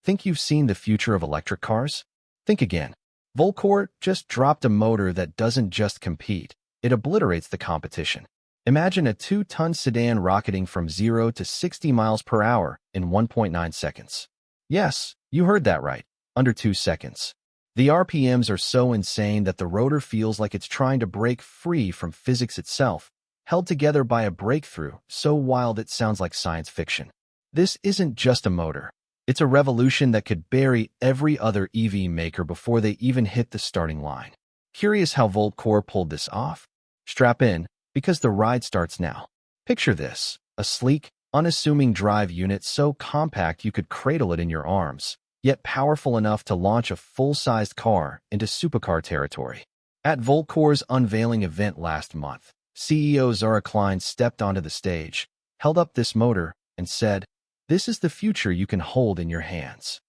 Think you've seen the future of electric cars? Think again. Volcor just dropped a motor that doesn't just compete, it obliterates the competition. Imagine a 2-ton sedan rocketing from 0 to 60 miles per hour in 1.9 seconds. Yes, you heard that right, under 2 seconds. The RPMs are so insane that the rotor feels like it's trying to break free from physics itself, held together by a breakthrough so wild it sounds like science fiction. This isn't just a motor. It's a revolution that could bury every other EV maker before they even hit the starting line. Curious how Volcor pulled this off? Strap in, because the ride starts now. Picture this, a sleek, unassuming drive unit so compact you could cradle it in your arms, yet powerful enough to launch a full-sized car into supercar territory. At Volcor's unveiling event last month, CEO Zara Klein stepped onto the stage, held up this motor, and said, "This is the future you can hold in your hands."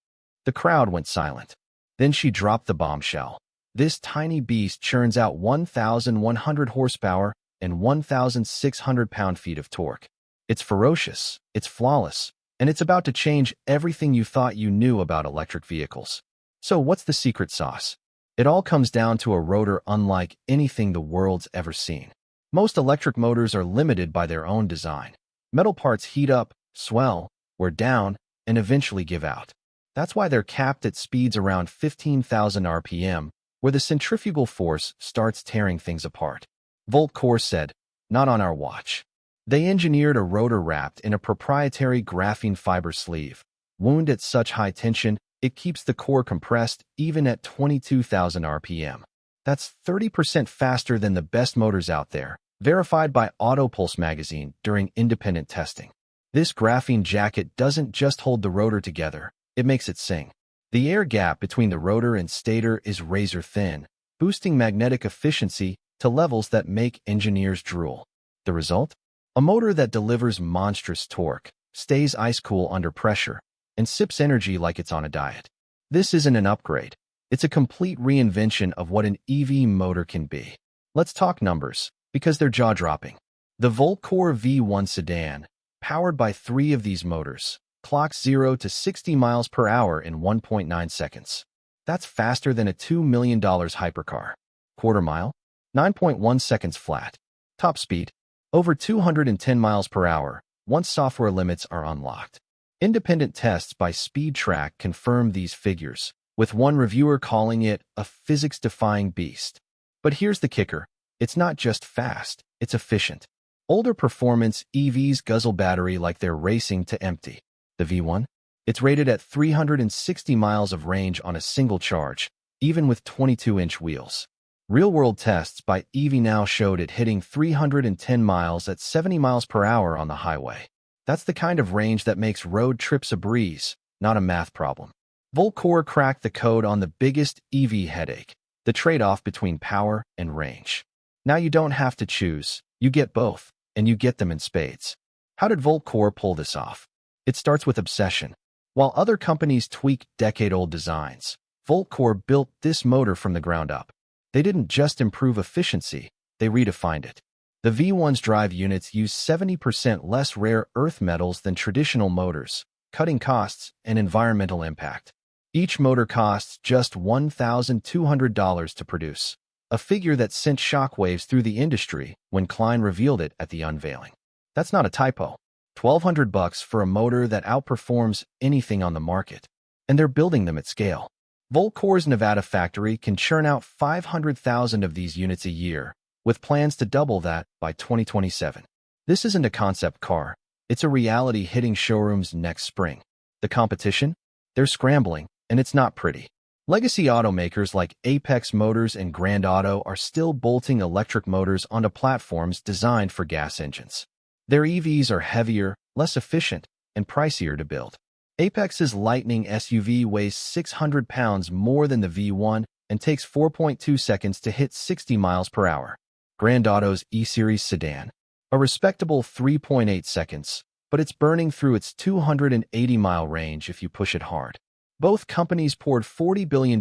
The crowd went silent. Then she dropped the bombshell. This tiny beast churns out 1,100 horsepower and 1,600 pound-feet of torque. It's ferocious, it's flawless, and it's about to change everything you thought you knew about electric vehicles. So what's the secret sauce? It all comes down to a rotor unlike anything the world's ever seen. Most electric motors are limited by their own design. Metal parts heat up, swell, wear down, and eventually give out. That's why they're capped at speeds around 15,000 RPM, where the centrifugal force starts tearing things apart. Volcor said, "Not on our watch." They engineered a rotor wrapped in a proprietary graphene fiber sleeve. Wound at such high tension, it keeps the core compressed even at 22,000 RPM. That's 30% faster than the best motors out there, verified by Autopulse magazine during independent testing. This graphene jacket doesn't just hold the rotor together, it makes it sing. The air gap between the rotor and stator is razor thin, boosting magnetic efficiency to levels that make engineers drool. The result? A motor that delivers monstrous torque, stays ice-cool under pressure, and sips energy like it's on a diet. This isn't an upgrade. It's a complete reinvention of what an EV motor can be. Let's talk numbers, because they're jaw-dropping. The Volcor V1 sedan, powered by 3 of these motors, clocks 0 to 60 miles per hour in 1.9 seconds. That's faster than a $2 million hypercar. Quarter mile? 9.1 seconds flat. Top speed? Over 210 miles per hour, once software limits are unlocked. Independent tests by SpeedTrack confirm these figures, with one reviewer calling it a physics-defying beast. But here's the kicker. It's not just fast, it's efficient. Older performance EVs guzzle battery like they're racing to empty. The V1? It's rated at 360 miles of range on a single charge, even with 22-inch wheels. Real-world tests by EVNow showed it hitting 310 miles at 70 miles per hour on the highway. That's the kind of range that makes road trips a breeze, not a math problem. Volcor cracked the code on the biggest EV headache, the trade-off between power and range. Now you don't have to choose, you get both, and you get them in spades. How did Volcor pull this off? It starts with obsession. While other companies tweak decade-old designs, Volcor built this motor from the ground up. They didn't just improve efficiency, they redefined it. The V1's drive units use 70% less rare earth metals than traditional motors, cutting costs and environmental impact. Each motor costs just $1,200 to produce, a figure that sent shockwaves through the industry when Klein revealed it at the unveiling. That's not a typo. $1,200 for a motor that outperforms anything on the market. And they're building them at scale. Volcor's Nevada factory can churn out 500,000 of these units a year, with plans to double that by 2027. This isn't a concept car. It's a reality hitting showrooms next spring. The competition? They're scrambling, and it's not pretty. Legacy automakers like Apex Motors and Grand Auto are still bolting electric motors onto platforms designed for gas engines. Their EVs are heavier, less efficient, and pricier to build. Apex's Lightning SUV weighs 600 pounds more than the V1 and takes 4.2 seconds to hit 60 miles per hour. Grand Auto's E-Series sedan, a respectable 3.8 seconds, but it's burning through its 280-mile range if you push it hard. Both companies poured $40 billion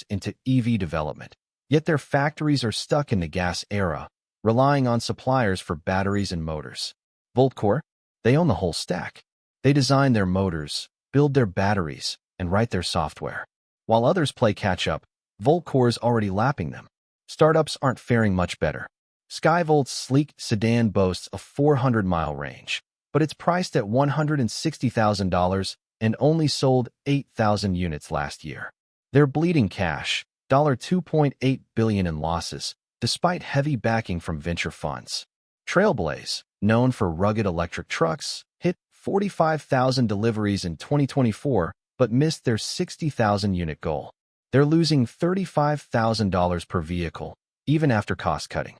into EV development, yet their factories are stuck in the gas era, relying on suppliers for batteries and motors. Volcor? They own the whole stack. They design their motors, build their batteries, and write their software. While others play catch-up, Voltcore's already lapping them. Startups aren't faring much better. Skyvolt's sleek sedan boasts a 400-mile range, but it's priced at $160,000 and only sold 8,000 units last year. They're bleeding cash, $2.8 billion in losses, despite heavy backing from venture funds. Trailblaze, known for rugged electric trucks, hit 45,000 deliveries in 2024 but missed their 60,000-unit goal. They're losing $35,000 per vehicle, even after cost-cutting.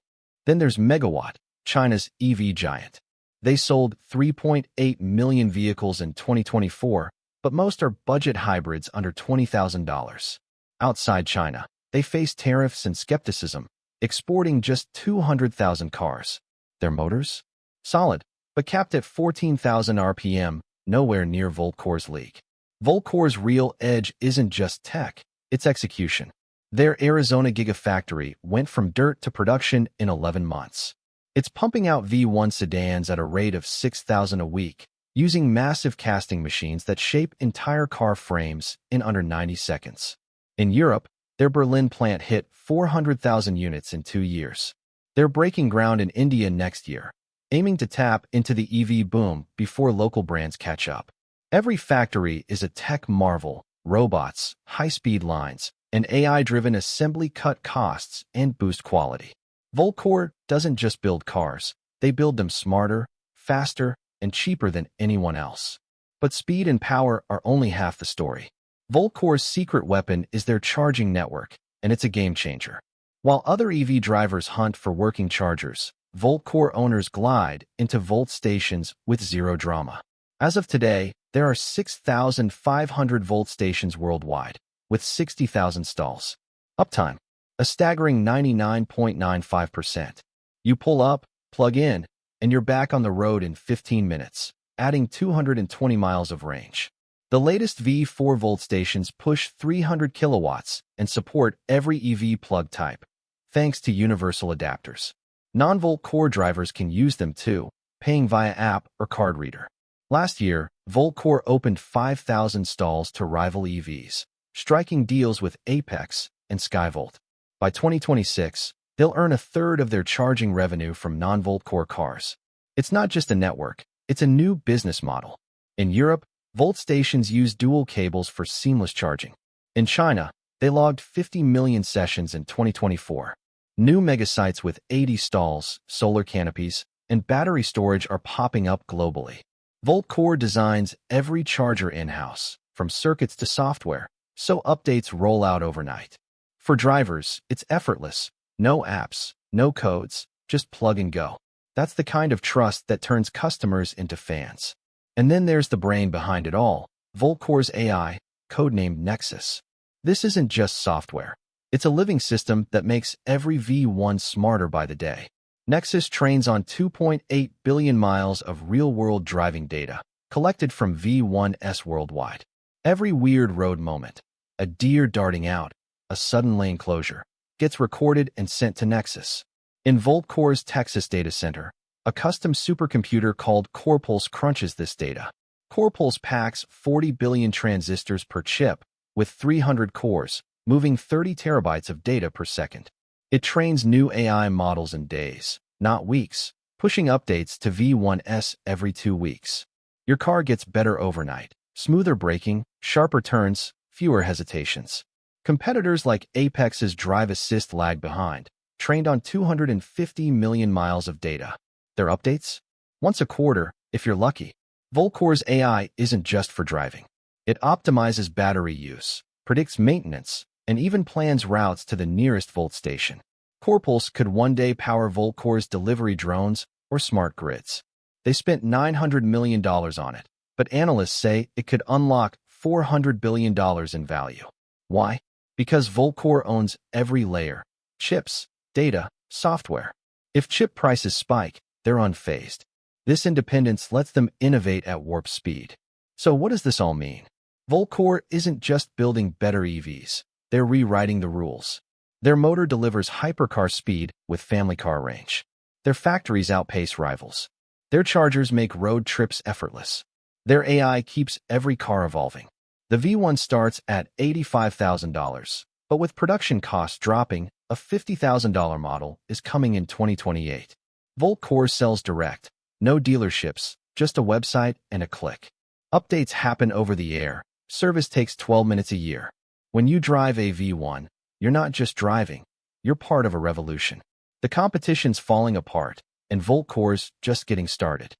Then there's Megawatt, China's EV giant. They sold 3.8 million vehicles in 2024, but most are budget hybrids under $20,000. Outside China, they face tariffs and skepticism, exporting just 200,000 cars. Their motors? Solid, but capped at 14,000 RPM, nowhere near Voltcore's league. Voltcore's real edge isn't just tech, it's execution. Their Arizona Gigafactory went from dirt to production in 11 months. It's pumping out V1 sedans at a rate of 6,000 a week, using massive casting machines that shape entire car frames in under 90 seconds. In Europe, their Berlin plant hit 400,000 units in 2 years. They're breaking ground in India next year, aiming to tap into the EV boom before local brands catch up. Every factory is a tech marvel: robots, high-speed lines, and AI-driven assembly cut costs and boost quality. Voltcore doesn't just build cars, they build them smarter, faster, and cheaper than anyone else. But speed and power are only half the story. Voltcore's secret weapon is their charging network, and it's a game-changer. While other EV drivers hunt for working chargers, Voltcore owners glide into Volt stations with zero drama. As of today, there are 6,500 Volt stations worldwide, with 60,000 stalls. Uptime: a staggering 99.95%. You pull up, plug in, and you're back on the road in 15 minutes, adding 220 miles of range. The latest V4 Volt stations push 300 kilowatts and support every EV plug type, thanks to universal adapters. Non-Volt core drivers can use them too, paying via app or card reader. Last year, Voltcore opened 5,000 stalls to rival EVs, striking deals with Apex and Skyvolt. By 2026, they'll earn a third of their charging revenue from non-Voltcore cars. It's not just a network, it's a new business model. In Europe, Volt stations use dual cables for seamless charging. In China, they logged 50 million sessions in 2024. New megasites with 80 stalls, solar canopies, and battery storage are popping up globally. Voltcore designs every charger in-house, from circuits to software, so updates roll out overnight. For drivers, it's effortless. No apps, no codes, just plug and go. That's the kind of trust that turns customers into fans. And then there's the brain behind it all, Voltcore's AI, codenamed Nexus. This isn't just software. It's a living system that makes every V1 smarter by the day. Nexus trains on 2.8 billion miles of real-world driving data, collected from V1s worldwide. Every weird road moment, a deer darting out, a sudden lane closure, gets recorded and sent to Nexus. In Voltcore's Texas data center, a custom supercomputer called CorePulse crunches this data. CorePulse packs 40 billion transistors per chip, with 300 cores, moving 30 terabytes of data per second. It trains new AI models in days, not weeks, pushing updates to V1s every 2 weeks. Your car gets better overnight, smoother braking, sharper turns, fewer hesitations. Competitors like Apex's Drive Assist lag behind, trained on 250 million miles of data. Their updates? Once a quarter, if you're lucky. Voltcore's AI isn't just for driving. It optimizes battery use, predicts maintenance, and even plans routes to the nearest Volt station. CorePulse could one day power Voltcore's delivery drones or smart grids. They spent $900 million on it, but analysts say it could unlock $400 billion in value. Why? Because Voltcore owns every layer: chips, data, software. If chip prices spike, they're unfazed. This independence lets them innovate at warp speed. So what does this all mean? Voltcore isn't just building better EVs. They're rewriting the rules. Their motor delivers hypercar speed with family car range. Their factories outpace rivals. Their chargers make road trips effortless. Their AI keeps every car evolving. The V1 starts at $85,000, but with production costs dropping, a $50,000 model is coming in 2028. Volt Cores sells direct, no dealerships, just a website and a click. Updates happen over the air. Service takes 12 minutes a year. When you drive a V1, you're not just driving, you're part of a revolution. The competition's falling apart, and Volt Cores just getting started.